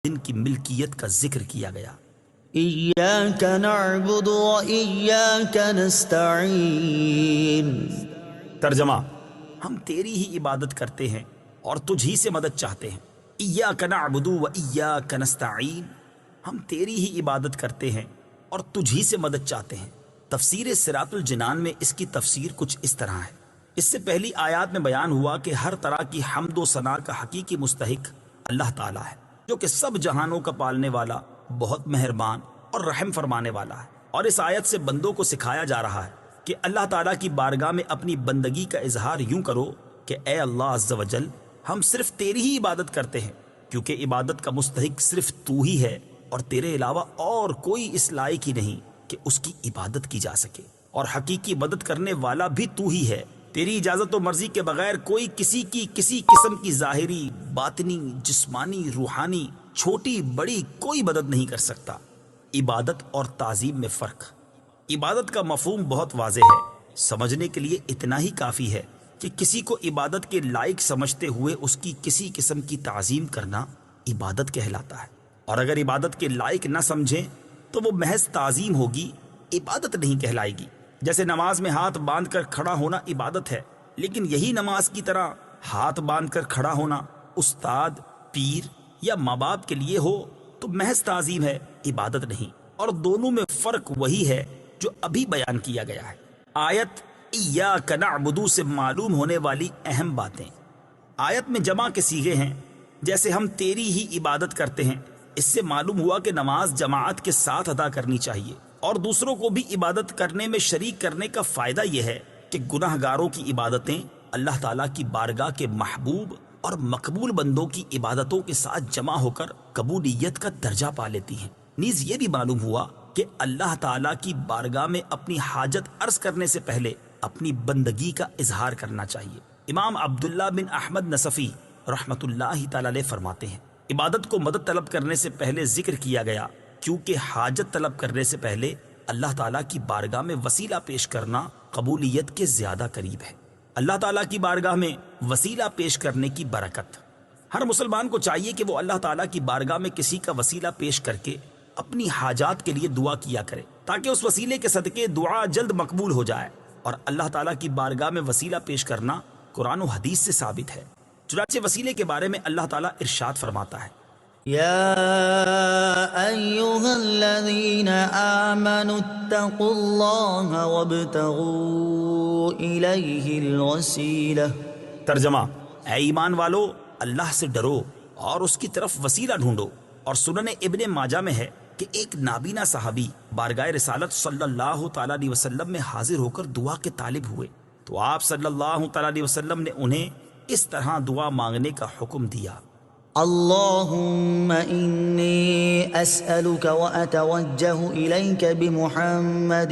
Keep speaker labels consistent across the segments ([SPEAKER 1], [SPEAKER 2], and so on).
[SPEAKER 1] جن کی ملکیت کا ذکر کیا گیا۔
[SPEAKER 2] إياك نعبد وإياك نستعين۔
[SPEAKER 1] ترجمہ: ہم تیری ہی عبادت کرتے ہیں اور تجھ ہی سے مدد چاہتے ہیں۔ ایاک نعبد و ایاک نستعین، ہم تیری ہی عبادت کرتے ہیں اور تجھ ہی سے مدد چاہتے ہیں۔ تفسیر صراط الجنان میں اس کی تفسیر کچھ اس طرح ہے۔ اس سے پہلی آیات میں بیان ہوا کہ ہر طرح کی حمد و ثنا کا حقیقی مستحق اللہ تعالیٰ ہے، جو کہ سب جہانوں کا پالنے والا، بہت مہربان اور رحم فرمانے والا ہے۔ اور اس آیت سے بندوں کو سکھایا جا رہا ہے کہ اللہ تعالیٰ کی بارگاہ میں اپنی بندگی کا اظہار یوں کرو کہ اے اللہ عز و جل، ہم صرف تیری ہی عبادت کرتے ہیں، کیونکہ عبادت کا مستحق صرف تو ہی ہے اور تیرے علاوہ اور کوئی اس لائق ہی نہیں کہ اس کی عبادت کی جا سکے، اور حقیقی مدد کرنے والا بھی تو ہی ہے۔ تیری اجازت و مرضی کے بغیر کوئی کسی قسم کی ظاہری، باطنی، جسمانی، روحانی، چھوٹی بڑی کوئی مدد نہیں کر سکتا۔ عبادت اور تعظیم میں فرق۔ عبادت کا مفہوم بہت واضح ہے، سمجھنے کے لیے اتنا ہی کافی ہے کہ کسی کو عبادت کے لائق سمجھتے ہوئے اس کی کسی قسم کی تعظیم کرنا عبادت کہلاتا ہے، اور اگر عبادت کے لائق نہ سمجھیں تو وہ محض تعظیم ہوگی، عبادت نہیں کہلائے گی۔ جیسے نماز میں ہاتھ باندھ کر کھڑا ہونا عبادت ہے، لیکن یہی نماز کی طرح ہاتھ باندھ کر کھڑا ہونا استاد، پیر یا ماں باپ کے لیے ہو تو محض تعظیم ہے، عبادت نہیں۔ اور دونوں میں فرق وہی ہے جو ابھی بیان کیا گیا ہے۔ آیت ایاک نعبد سے معلوم ہونے والی اہم باتیں۔ آیت میں جمع کے صیغے ہیں، جیسے ہم تیری ہی عبادت کرتے ہیں۔ اس سے معلوم ہوا کہ نماز جماعت کے ساتھ ادا کرنی چاہیے، اور دوسروں کو بھی عبادت کرنے میں شریک کرنے کا فائدہ یہ ہے کہ گناہ گاروں کی عبادتیں اللہ تعالیٰ کی بارگاہ کے محبوب اور مقبول بندوں کی عبادتوں کے ساتھ جمع ہو کر قبولیت کا درجہ پا لیتی ہیں۔ نیز یہ بھی معلوم ہوا کہ اللہ تعالیٰ کی بارگاہ میں اپنی حاجت عرض کرنے سے پہلے اپنی بندگی کا اظہار کرنا چاہیے۔ امام عبداللہ بن احمد نصفی رحمۃ اللہ تعالی علیہ فرماتے ہیں، عبادت کو مدد طلب کرنے سے پہلے ذکر کیا گیا، کیونکہ حاجت طلب کرنے سے پہلے اللہ تعالیٰ کی بارگاہ میں وسیلہ پیش کرنا قبولیت کے زیادہ قریب ہے۔ اللہ تعالیٰ کی بارگاہ میں وسیلہ پیش کرنے کی برکت۔ ہر مسلمان کو چاہیے کہ وہ اللہ تعالیٰ کی بارگاہ میں کسی کا وسیلہ پیش کر کے اپنی حاجات کے لیے دعا کیا کرے، تاکہ اس وسیلے کے صدقے دعا جلد مقبول ہو جائے۔ اور اللہ تعالیٰ کی بارگاہ میں وسیلہ پیش کرنا قرآن و حدیث سے ثابت ہے۔ چنانچہ وسیلے کے بارے میں اللہ تعالیٰ ارشاد فرماتا ہے،
[SPEAKER 2] يا أيها الذين آمنوا اتقوا الله وابتغوا إليه الوسيلة۔
[SPEAKER 1] ترجمہ: اے ایمان والو، اللہ سے ڈرو اور اس کی طرف وسیلہ ڈھونڈو۔ اور سنن ابن ماجہ میں ہے کہ ایک نابینا صحابی بارگاہ رسالت صلی اللہ تعالیٰ علیہ وسلم میں حاضر ہو کر دعا کے طالب ہوئے، تو آپ صلی اللہ تعالیٰ علیہ وسلم نے انہیں اس طرح دعا مانگنے کا حکم دیا،
[SPEAKER 2] اللهم إني أسألك وأتوجه إليك بمحمد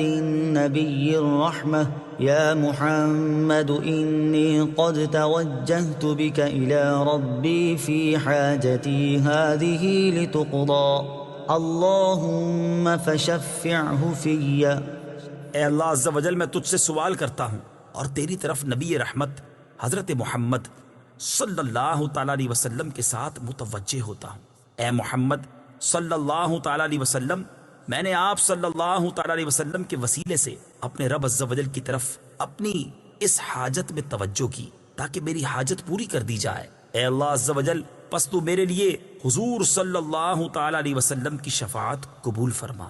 [SPEAKER 2] نبي الرحمة يا محمد إني قد توجهت بك إلى ربي في حاجتي هذه لتقضى اللهم فشفعه في۔
[SPEAKER 1] اے اللہ عز و جل، میں تجھ سے سوال کرتا ہوں اور تیری طرف نبی رحمت حضرت محمد صلی اللہ تعالیٰ علیہ وسلم کے ساتھ متوجہ ہوتا ہوں۔ اے محمد صلی اللہ تعالیٰ علیہ وسلم، میں نے آپ صلی اللہ تعالیٰ علیہ وسلم کے وسیلے سے اپنے رب عز و جل کی طرف اپنی اس حاجت میں توجہ کی تاکہ میری حاجت پوری کر دی جائے۔ اے اللہ عز و جل، پس تو میرے لیے حضور صلی اللہ تعالیٰ علیہ وسلم کی شفاعت قبول فرما۔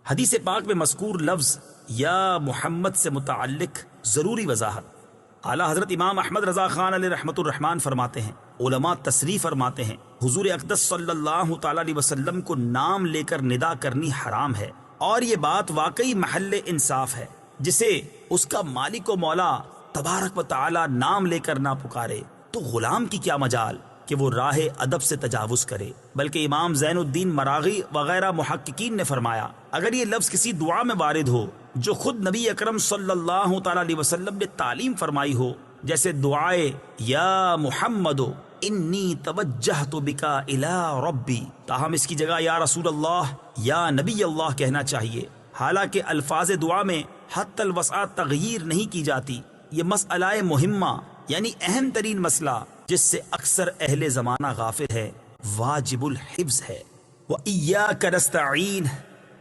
[SPEAKER 1] حدیث پاک میں مذکور لفظ یا محمد سے متعلق ضروری وضاحت۔ اعلیٰ حضرت امام احمد رضا خان علیہ رحمۃ الرحمان فرماتے ہیں، علماء تصریح فرماتے ہیں، حضور اقدس صلی اللہ تعالیٰ علیہ وسلم کو نام لے کر ندا کرنی حرام ہے، اور یہ بات واقعی محل انصاف ہے۔ جسے اس کا مالک و مولا تبارک و تعالیٰ نام لے کر نہ پکارے تو غلام کی کیا مجال کہ وہ راہ ادب سے تجاوز کرے۔ بلکہ امام زین الدین مراغی وغیرہ محققین نے فرمایا، اگر یہ لفظ کسی دعا میں وارد ہو جو خود نبی اکرم صلی اللہ تعالیٰ علیہ وسلم نے تعلیم فرمائی ہو، جیسے دعائے یا محمد انی توجہت بکا الی ربی، تاہم اس کی جگہ یا رسول اللہ، یا نبی اللہ کہنا چاہیے۔ حالانکہ الفاظ دعا میں حتی الوسع تغییر نہیں کی جاتی۔ یہ مسئلہ مہمہ یعنی اہم ترین مسئلہ جس سے اکثر اہل زمانہ غافل ہے، واجب الحفظ ہے۔ وَإِيَّاكَ نَسْتَعِينُ،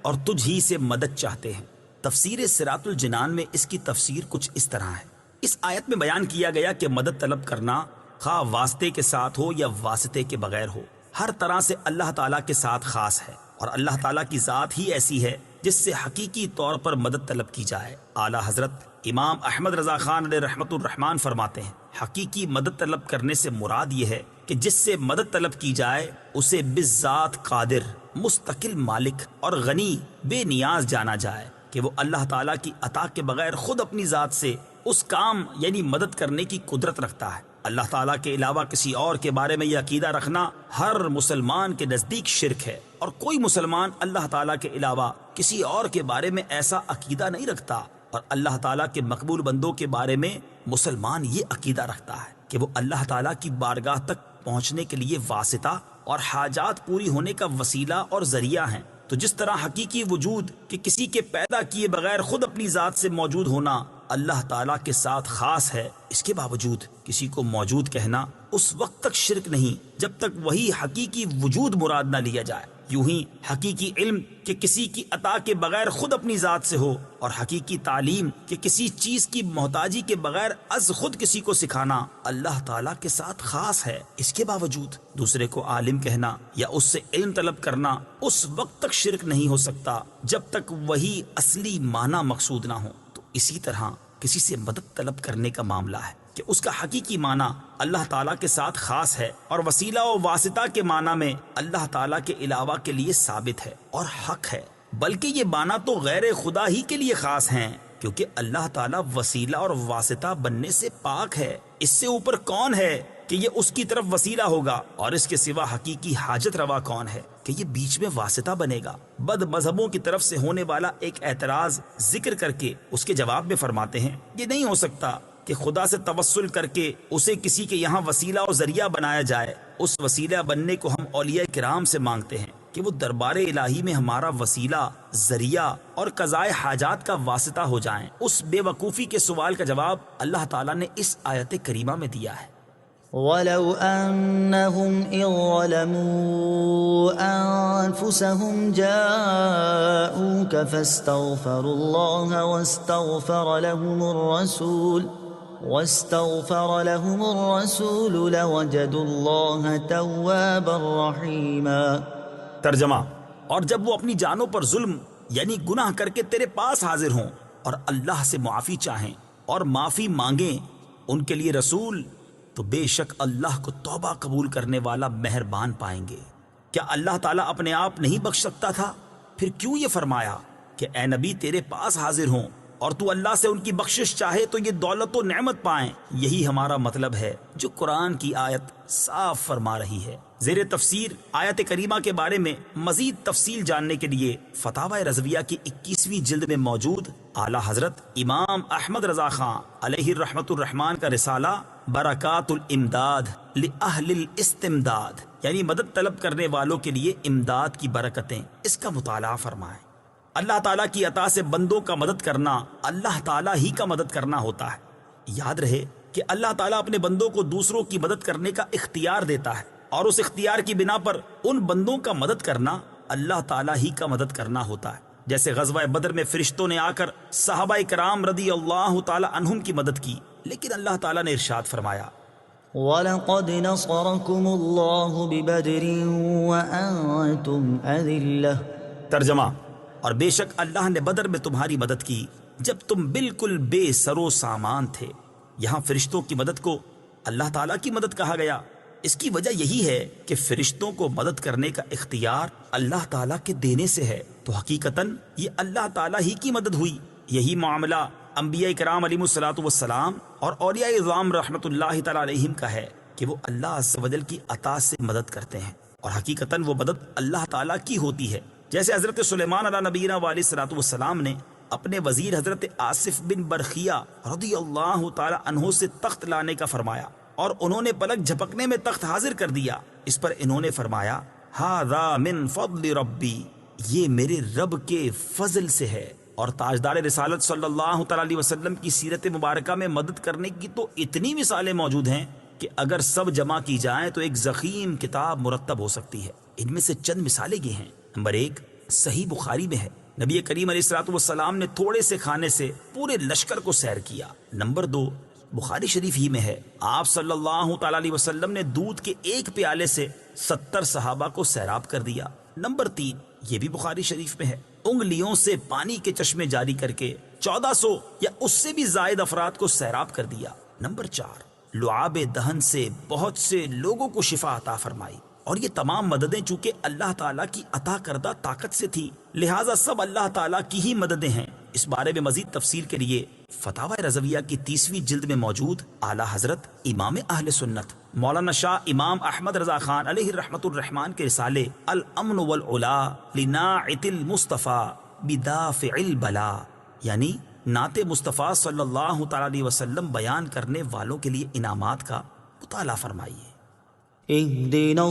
[SPEAKER 1] اور تجھ ہی سے مدد چاہتے ہیں۔ تفسیر صراط الجنان میں اس کی تفسیر کچھ اس طرح ہے۔ اس آیت میں بیان کیا گیا کہ مدد طلب کرنا خواہ واسطے کے ساتھ ہو یا واسطے کے بغیر ہو، ہر طرح سے اللہ تعالیٰ کے ساتھ خاص ہے، اور اللہ تعالیٰ کی ذات ہی ایسی ہے جس سے حقیقی طور پر مدد طلب کی جائے۔ اعلیٰ حضرت امام احمد رضا خان علیہ رحمت الرحمان فرماتے ہیں، حقیقی مدد طلب کرنے سے مراد یہ ہے کہ جس سے مدد طلب کی جائے اسے بالذات قادر، مستقل مالک اور غنی بے نیاز جانا جائے کہ وہ اللہ تعالیٰ کی عطا کے بغیر خود اپنی ذات سے اس کام یعنی مدد کرنے کی قدرت رکھتا ہے۔ اللہ تعالیٰ کے علاوہ کسی اور کے بارے میں یہ عقیدہ رکھنا ہر مسلمان کے نزدیک شرک ہے، اور کوئی مسلمان اللہ تعالیٰ کے علاوہ کسی اور کے بارے میں ایسا عقیدہ نہیں رکھتا، اور اللہ تعالیٰ کے مقبول بندوں کے بارے میں مسلمان یہ عقیدہ رکھتا ہے کہ وہ اللہ تعالیٰ کی بارگاہ تک پہنچنے کے لیے واسطہ اور حاجات پوری ہونے کا وسیلہ اور ذریعہ ہیں۔ تو جس طرح حقیقی وجود کہ کسی کے پیدا کیے بغیر خود اپنی ذات سے موجود ہونا اللہ تعالیٰ کے ساتھ خاص ہے، اس کے باوجود کسی کو موجود کہنا اس وقت تک شرک نہیں جب تک وہی حقیقی وجود مراد نہ لیا جائے۔ یوں ہی حقیقی علم کہ کسی کی عطا کے بغیر خود اپنی ذات سے ہو، اور حقیقی تعلیم کہ کسی چیز کی محتاجی کے بغیر از خود کسی کو سکھانا اللہ تعالیٰ کے ساتھ خاص ہے، اس کے باوجود دوسرے کو عالم کہنا یا اس سے علم طلب کرنا اس وقت تک شرک نہیں ہو سکتا جب تک وہی اصلی معنی مقصود نہ ہو۔ تو اسی طرح کسی سے مدد طلب کرنے کا معاملہ ہے کہ اس کا حقیقی معنی اللہ تعالیٰ کے ساتھ خاص ہے، اور وسیلہ و واسطہ کے معنی میں اللہ تعالیٰ کے علاوہ کے لیے ثابت ہے اور حق ہے، بلکہ یہ معنی تو غیر خدا ہی کے لیے خاص ہیں، کیونکہ اللہ تعالیٰ وسیلہ اور واسطہ بننے سے پاک ہے۔ اس سے اوپر کون ہے کہ یہ اس کی طرف وسیلہ ہوگا، اور اس کے سوا حقیقی حاجت روا کون ہے کہ یہ بیچ میں واسطہ بنے گا؟ بد مذہبوں کی طرف سے ہونے والا ایک اعتراض ذکر کر کے اس کے جواب میں فرماتے ہیں، یہ نہیں ہو سکتا کہ خدا سے توسل کر کے اسے کسی کے یہاں وسیلہ اور ذریعہ بنایا جائے۔ اس وسیلہ بننے کو ہم اولیاء کرام سے مانگتے ہیں کہ وہ دربار الہی میں ہمارا وسیلہ، ذریعہ اور قضائے حاجات کا واسطہ ہو جائیں۔ اس بے وقوفی کے سوال کا جواب اللہ تعالیٰ نے اس آیت کریمہ میں دیا ہے۔
[SPEAKER 2] وَلَوْ أَنَّهُمْ إِذ ظَلَمُوا أَنفُسَهُمْ جَاءُوكَ فَاسْتَغْفَرُوا اللَّهَ واستغفر لهم الرسول لوجدوا الله توابا رحيما۔
[SPEAKER 1] ترجمہ، اور جب وہ اپنی جانوں پر ظلم یعنی گناہ کر کے تیرے پاس حاضر ہوں اور اللہ سے معافی چاہیں اور معافی مانگیں ان کے لیے رسول، تو بے شک اللہ کو توبہ قبول کرنے والا مہربان پائیں گے۔ کیا اللہ تعالیٰ اپنے آپ نہیں بخش سکتا تھا؟ پھر کیوں یہ فرمایا کہ اے نبی تیرے پاس حاضر ہوں اور تو اللہ سے ان کی بخشش چاہے تو یہ دولت و نعمت پائیں؟ یہی ہمارا مطلب ہے جو قرآن کی آیت صاف فرما رہی ہے۔ زیر تفسیر آیت کریمہ کے بارے میں مزید تفصیل جاننے کے لیے فتاوی رضویہ کی 21ویں جلد میں موجود اعلیٰ حضرت امام احمد رضا خان علیہ الرحمت الرحمان کا رسالہ برکات الامداد لأہل الاستمداد یعنی مدد طلب کرنے والوں کے لیے امداد کی برکتیں، اس کا مطالعہ فرمائیں۔ اللہ تعالیٰ کی عطا سے بندوں کا مدد کرنا اللہ تعالیٰ ہی کا مدد کرنا ہوتا ہے۔ یاد رہے کہ اللہ تعالیٰ اپنے بندوں کو دوسروں کی مدد کرنے کا اختیار دیتا ہے، اور اس اختیار کی بنا پر ان بندوں کا مدد کرنا اللہ تعالیٰ ہی کا مدد کرنا ہوتا ہے۔ جیسے غزوہ بدر میں فرشتوں نے آ کر صحابہ کرام رضی اللہ تعالیٰ عنہم کی مدد کی، لیکن اللہ تعالیٰ نے ارشاد فرمایا
[SPEAKER 2] وَلَقَدْ نَصَرَكُمُ اللَّهُ بِبَدْرٍ وَأَنْتُمْ أَذِلَّةٌ۔
[SPEAKER 1] ترجمہ، اور بے شک اللہ نے بدر میں تمہاری مدد کی جب تم بالکل بے سر و سامان تھے۔ یہاں فرشتوں کی مدد کو اللہ تعالیٰ کی مدد کہا گیا، اس کی وجہ یہی ہے کہ فرشتوں کو مدد کرنے کا اختیار اللہ تعالیٰ کے دینے سے ہے، تو حقیقتاً یہ اللہ تعالیٰ ہی کی مدد ہوئی۔ یہی معاملہ انبیاء کرام علیہ الصلاۃ والسلام اور اولیاء اعظام رحمۃ اللہ تعالیٰ علیہم کا ہے کہ وہ اللہ عز و جل کی عطا سے مدد کرتے ہیں، اور حقیقتاً وہ مدد اللہ تعالیٰ کی ہوتی ہے۔ جیسے حضرت سلیمان علیہ نبینا علیہ الصلاۃ والسلام نے اپنے وزیر حضرت آصف بن برخیہ رضی اللہ تعالیٰ عنہ سے تخت لانے کا فرمایا، اور انہوں نے پلک جھپکنے میں تخت حاضر کر دیا۔ اس پر انہوں نے فرمایا ھذا من فضل ربی، یہ میرے رب کے فضل سے ہے۔ اور تاجدار رسالت صلی اللہ تعالیٰ علیہ وسلم کی سیرت مبارکہ میں مدد کرنے کی تو اتنی مثالیں موجود ہیں کہ اگر سب جمع کی جائیں تو ایک ضخیم کتاب مرتب ہو سکتی ہے۔ ان میں سے چند مثالیں یہ ہیں۔ نمبر 1، صحیح بخاری میں ہے، نبی کریم علیہ الصلوۃ والسلام نے تھوڑے سے کھانے سے پورے لشکر کو سیر کیا۔ نمبر 2، بخاری شریف ہی میں ہے، آپ صلی اللہ تعالی علیہ وسلم نے دودھ کے ایک پیالے سے 70 صحابہ کو سیراب کر دیا۔ نمبر 3، یہ بھی بخاری شریف میں ہے، انگلیوں سے پانی کے چشمے جاری کر کے 1400 یا اس سے بھی زائد افراد کو سیراب کر دیا۔ نمبر 4، لعاب دہن سے بہت سے لوگوں کو شفا عطا فرمائی، اور یہ تمام مددیں چونکہ اللہ تعالیٰ کی عطا کردہ طاقت سے تھی، لہٰذا سب اللہ تعالیٰ کی ہی مددیں ہیں۔ اس بارے میں مزید تفصیل کے لیے فتاوی رضویہ کی 30ویں جلد میں موجود اعلیٰ حضرت امام اہل سنت مولانا شاہ امام احمد رضا خان علیہ رحمت الرحمان کے رسالے الامن والعلا لناعت المصطفیٰ بدافع البلا، یعنی نعت مصطفیٰ صلی اللہ تعالی علیہ وسلم بیان کرنے والوں کے لیے انعامات کا مطالعہ فرمائیے۔
[SPEAKER 2] اهدنا